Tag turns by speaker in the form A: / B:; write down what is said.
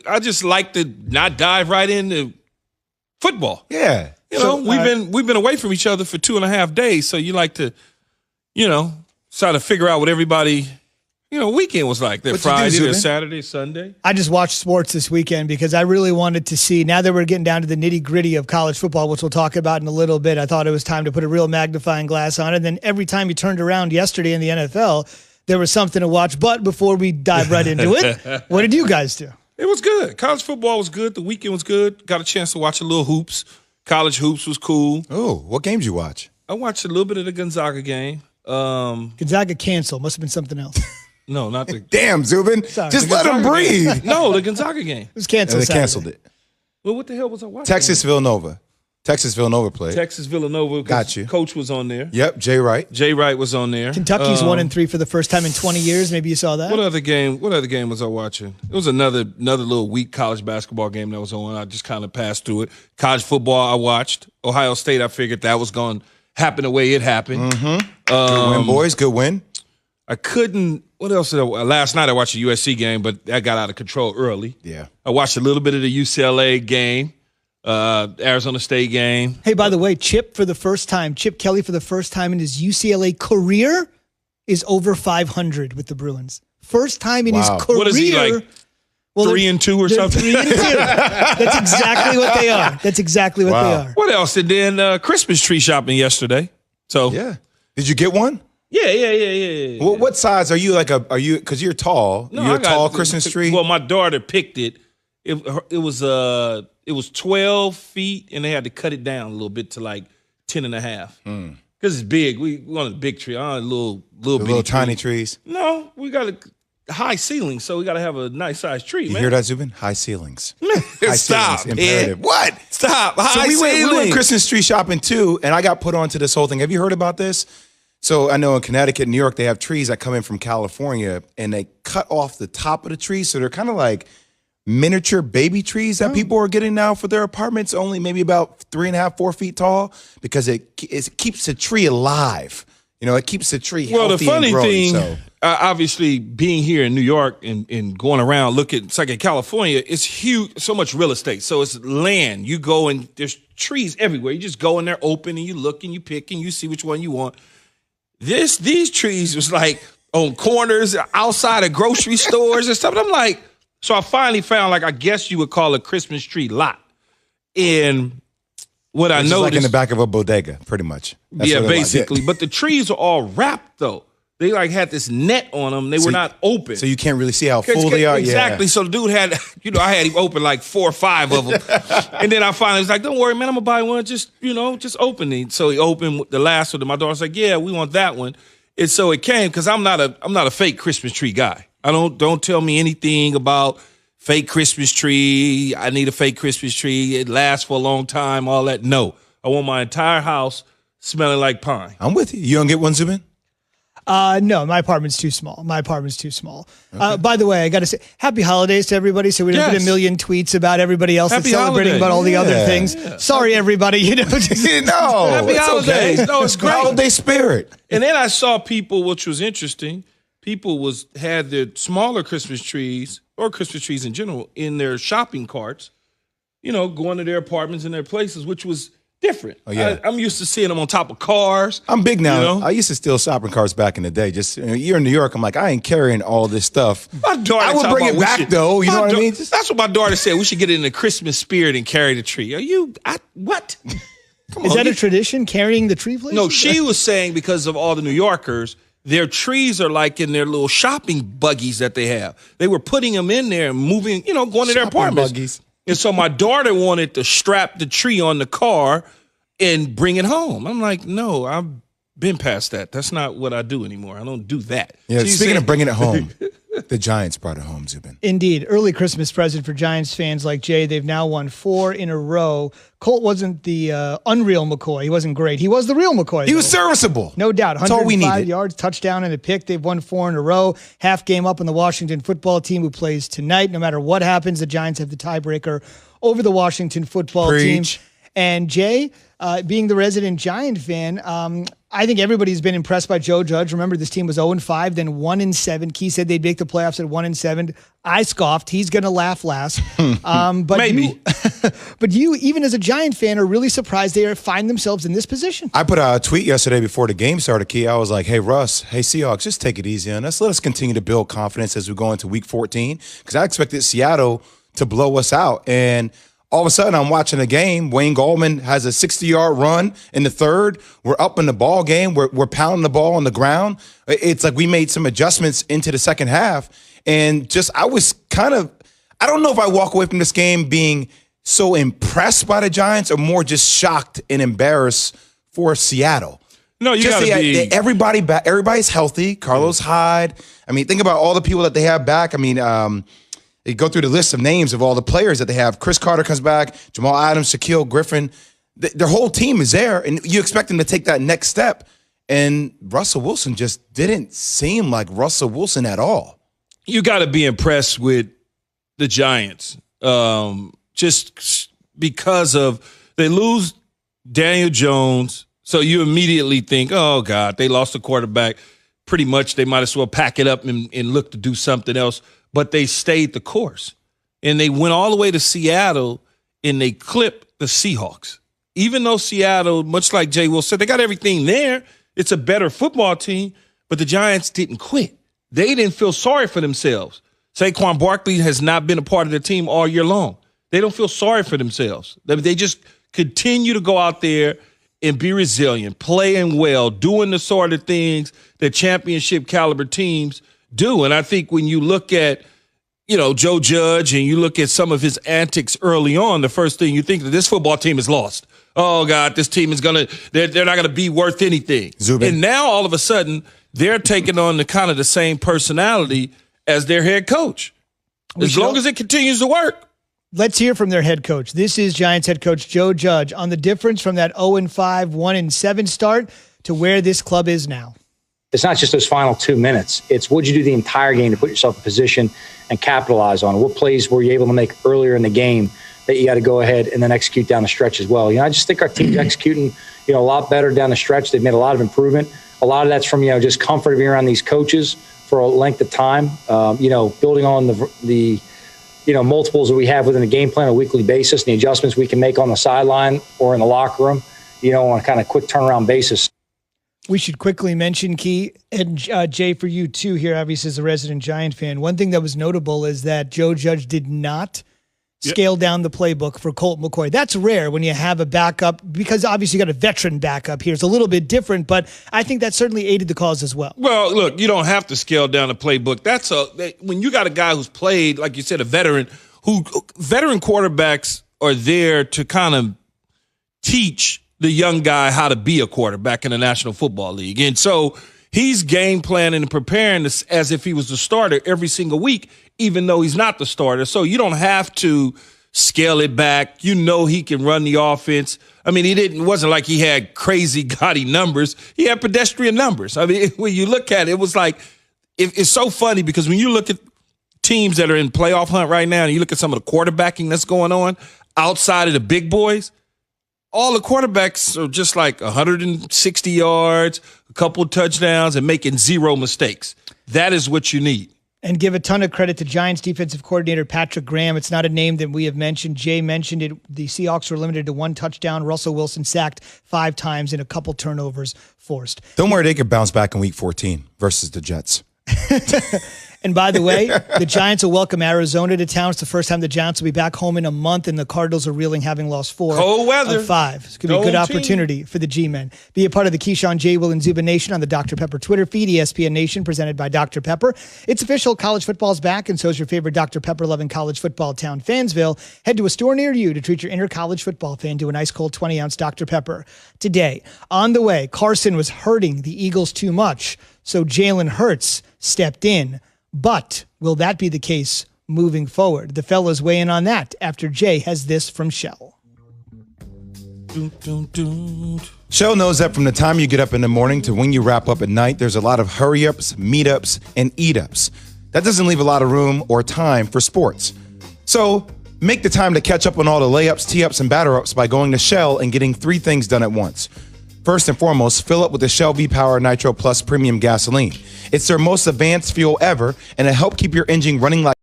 A: I just like to not dive right into football.
B: Yeah.
A: We've been away from each other for 2.5 days, so you like to, try to figure out what everybody, weekend was like. Their Friday, their Saturday, Sunday.
C: I just watched sports this weekend because I really wanted to see, now that we're getting down to the nitty-gritty of college football, which we'll talk about in a little bit, I thought it was time to put a real magnifying glass on it. And then every time you turned around yesterday in the NFL, there was something to watch. But before we dive right into it, what did you guys do?
A: It was good. College football was good. The weekend was good. Got a chance to watch a little hoops. College hoops was cool.
B: Oh, what games you watch?
A: I watched a little bit of the Gonzaga game.
C: Gonzaga canceled. Must have been something else.
A: No, not the.
B: Damn, Zubin.
C: Sorry.
B: Just let him breathe.
A: Game. No, the Gonzaga game.
C: It was canceled.
B: They canceled it.
A: Well, what the hell was I watching?
B: Texas Villanova played.
A: Texas Villanova.
B: Got you.
A: Coach was on there.
B: Yep, Jay Wright.
A: Jay Wright was on there.
C: Kentucky's 1-3 for the first time in 20 years. Maybe you saw that.
A: What other game was I watching? It was another little weak college basketball game that was on. I just kind of passed through it. College football I watched. Ohio State, I figured that was going to happen the way it happened.
B: Mm-hmm. Good win, boys. Good win.
A: I couldn't. What else did last night I watched a USC game, but that got out of control early.
B: Yeah.
A: I watched a little bit of the UCLA game. Arizona State game.
C: Hey, by the way, Chip Kelly for the first time in his UCLA career is over 500 with the Bruins. First time in his career.
A: What is he like? 3-2 or something?
C: 3-2. That's exactly what they are. They are.
A: What else? And then Christmas tree shopping yesterday. So
B: yeah. Did you get one?
A: Yeah.
B: What size are you? Because you're tall.
A: No,
B: you're a tall Christmas tree.
A: Well, my daughter picked it. It was 12 feet, and they had to cut it down a little bit to like 10.5. Because it's big. We wanted a big tree. Little
B: tiny trees.
A: No, we got a high ceiling, so we got to have a nice sized tree.
B: You
A: man.
B: hear that, Zubin? High ceilings.
A: Stop,
B: ceilings, imperative.
A: man.
B: What?
A: Stop.
B: So we went Christmas tree shopping too, and I got put onto this whole thing. Have you heard about this? So I know in Connecticut, New York, they have trees that come in from California, and they cut off the top of the tree, so they're kind of like miniature baby trees that people are getting now for their apartments, only maybe about 3.5, 4 feet tall, because it keeps the tree alive. It keeps the tree healthy.
A: Well, the funny
B: and growing,
A: thing, obviously, being here in New York and going around, it's like in California, it's huge, so much real estate. So it's land. You go and there's trees everywhere. You just go in there open and you look and you pick and you see which one you want. These trees was like on corners, outside of grocery stores and stuff. And I'm like, so I finally found, I guess you would call a Christmas tree lot. And what I noticed,
B: like in the back of a bodega, pretty much. That's
A: basically. But the trees are all wrapped, though. They had this net on them. They were not open.
B: So you can't really see how full they are?
A: Exactly.
B: Yeah.
A: So the dude had, I had him open like 4 or 5 of them. And then I finally was like, don't worry, man, I'm going to buy one. Just open it. So he opened the last one. And my daughter's like, yeah, we want that one. And so it came, because I'm not a fake Christmas tree guy. Don't tell me anything about fake Christmas tree. I need a fake Christmas tree. It lasts for a long time, all that. No. I want my entire house smelling like pine.
B: I'm with you. You don't get one, Zubin?
C: No, my apartment's too small. Okay. By the way, I got to say, happy holidays to everybody. So we don't get a million tweets about everybody else that's celebrating about all the other things. Yeah. Sorry, everybody.
B: No,
A: happy holidays.
B: Okay.
A: No, it's great.
B: Holiday spirit.
A: And then I saw people, which was interesting. People had their smaller Christmas trees or Christmas trees in general in their shopping carts. Going to their apartments and their places, which was different.
B: Oh, yeah.
A: I'm used to seeing them on top of cars.
B: I'm big now. I used to steal shopping carts back in the day. Just you're in New York. I'm like, I ain't carrying all this stuff.
A: My daughter,
B: I would bring it back though. You know what I mean?
A: That's what my daughter said. We should get in the Christmas spirit and carry the tree. What?
C: Is that a tradition, carrying the tree places?
A: No, she was saying because of all the New Yorkers, their trees are like in their little shopping buggies that they have. They were putting them in there and moving, going to their apartments.
B: Buggies.
A: And so my daughter wanted to strap the tree on the car and bring it home. I'm like, no, I've been past that. That's not what I do anymore. I don't do that.
B: Yeah, speaking of bringing it home, the Giants brought it home, Zubin.
C: Indeed. Early Christmas present for Giants fans like Jay. They've now won 4 in a row. Colt wasn't the unreal McCoy. He wasn't great. He was the real McCoy.
B: He was serviceable.
C: No doubt.
B: That's all we needed.
C: 105 yards, touchdown, and a pick. They've won 4 in a row. Half game up on the Washington football team, who plays tonight. No matter what happens, the Giants have the tiebreaker over the Washington football team. And Jay, being the resident Giant fan, I think everybody's been impressed by Joe Judge. Remember, this team was 0-5, then 1-7. Key said they'd make the playoffs at 1-7. I scoffed. He's going to laugh last. But
A: Maybe.
C: But you, even as a Giant fan, are really surprised they find themselves in this position.
B: I put a tweet yesterday before the game started, Key. I was like, hey, Russ, hey, Seahawks, just take it easy on us. Let us continue to build confidence as we go into Week 14, because I expected Seattle to blow us out. And all of a sudden, I'm watching a game. Wayne Gallman has a 60-yard run in the third. We're up in the ball game. We're pounding the ball on the ground. It's like we made some adjustments into the second half. And I was kind of, I don't know if I walk away from this game being so impressed by the Giants or more just shocked and embarrassed for Seattle.
A: No, you got to be.
B: Everybody back. Everybody's healthy. Carlos Hyde. I mean, think about all the people that they have back. I mean, you go through the list of names of all the players that they have. Chris Carter comes back. Jamal Adams, Shaquille Griffin. Their whole team is there, and you expect them to take that next step. And Russell Wilson just didn't seem like Russell Wilson at all.
A: You got to be impressed with the Giants. Just because of they lose Daniel Jones, so you immediately think, oh, God, they lost a quarterback. Pretty much they might as well pack it up and look to do something else. But they stayed the course. And they went all the way to Seattle, and they clipped the Seahawks. Even though Seattle, much like Jay Will said, they got everything there. It's a better football team, but the Giants didn't quit. They didn't feel sorry for themselves. Saquon Barkley has not been a part of the team all year long. They don't feel sorry for themselves. They just continue to go out there and be resilient, playing well, doing the sort of things that championship caliber teams do. And I think when you look at, Joe Judge and you look at some of his antics early on, the first thing you think that this football team is lost. Oh, God, this team is they're not going to be worth anything.
B: Zubin.
A: And now all of a sudden they're taking on the kind of the same personality as their head coach. As long as it continues to work.
C: Let's hear from their head coach. This is Giants head coach Joe Judge on the difference from that 0-5, 1-7 start to where this club is now.
D: It's not just those final 2 minutes. It's what you do the entire game to put yourself in position and capitalize on it. What plays were you able to make earlier in the game that you got to go ahead and then execute down the stretch as well? I just think our team's executing, a lot better down the stretch. They've made a lot of improvement. A lot of that's from, just comfort of being around these coaches for a length of time, building on the multiples that we have within the game plan on a weekly basis, and the adjustments we can make on the sideline or in the locker room, on a kind of quick turnaround basis.
C: We should quickly mention, Key, and Jay, for you too here, obviously as a resident Giant fan, one thing that was notable is that Joe Judge did not scale down the playbook for Colt McCoy. That's rare when you have a backup, because obviously you got a veteran backup here. It's a little bit different, but I think that certainly aided the cause as well.
A: Well, look, you don't have to scale down the playbook. When you got a guy who's played, like you said, a veteran, veteran quarterbacks are there to kind of teach the young guy how to be a quarterback in the National Football League. And so he's game planning and preparing this as if he was the starter every single week, even though he's not the starter. So you don't have to scale it back. He can run the offense. I mean, it wasn't like he had crazy gaudy numbers. He had pedestrian numbers. I mean, when you look at it, it was like, it's so funny because when you look at teams that are in playoff hunt right now and you look at some of the quarterbacking that's going on outside of the big boys, all the quarterbacks are just like 160 yards, a couple of touchdowns, and making zero mistakes. That is what you need.
C: And give a ton of credit to Giants defensive coordinator Patrick Graham. It's not a name that we have mentioned. Jay mentioned it. The Seahawks were limited to 1 touchdown. Russell Wilson sacked 5 times and a couple turnovers forced.
B: Don't worry, they could bounce back in Week 14 versus the Jets.
C: And by the way, the Giants will welcome Arizona to town. It's the first time the Giants will be back home in a month, and the Cardinals are reeling, having lost 4
A: Cold weather.
C: of 5. It's going to be a good opportunity for the G-Men. Be a part of the Keyshawn, J. Will, and Zubin Nation on the Dr. Pepper Twitter feed, ESPN Nation, presented by Dr. Pepper. It's official. College football's back, and so is your favorite Dr. Pepper-loving college football town, Fansville. Head to a store near you to treat your inner college football fan to an ice-cold 20-ounce Dr. Pepper. Today, on the way, Carson was hurting the Eagles too much, so Jalen Hurts stepped in. But will that be the case moving forward? The fellas weigh in on that after Jay has this from Shell.
B: Shell knows that from the time you get up in the morning to when you wrap up at night, there's a lot of hurry-ups, meet-ups, and eat-ups. That doesn't leave a lot of room or time for sports. So Make the time to catch up on all the layups, tee-ups, and batter-ups by going to Shell and getting 3 things done at once. First and foremost, fill up with the Shell V-Power Nitro Plus Premium Gasoline. It's their most advanced fuel ever, and it'll help keep your engine running like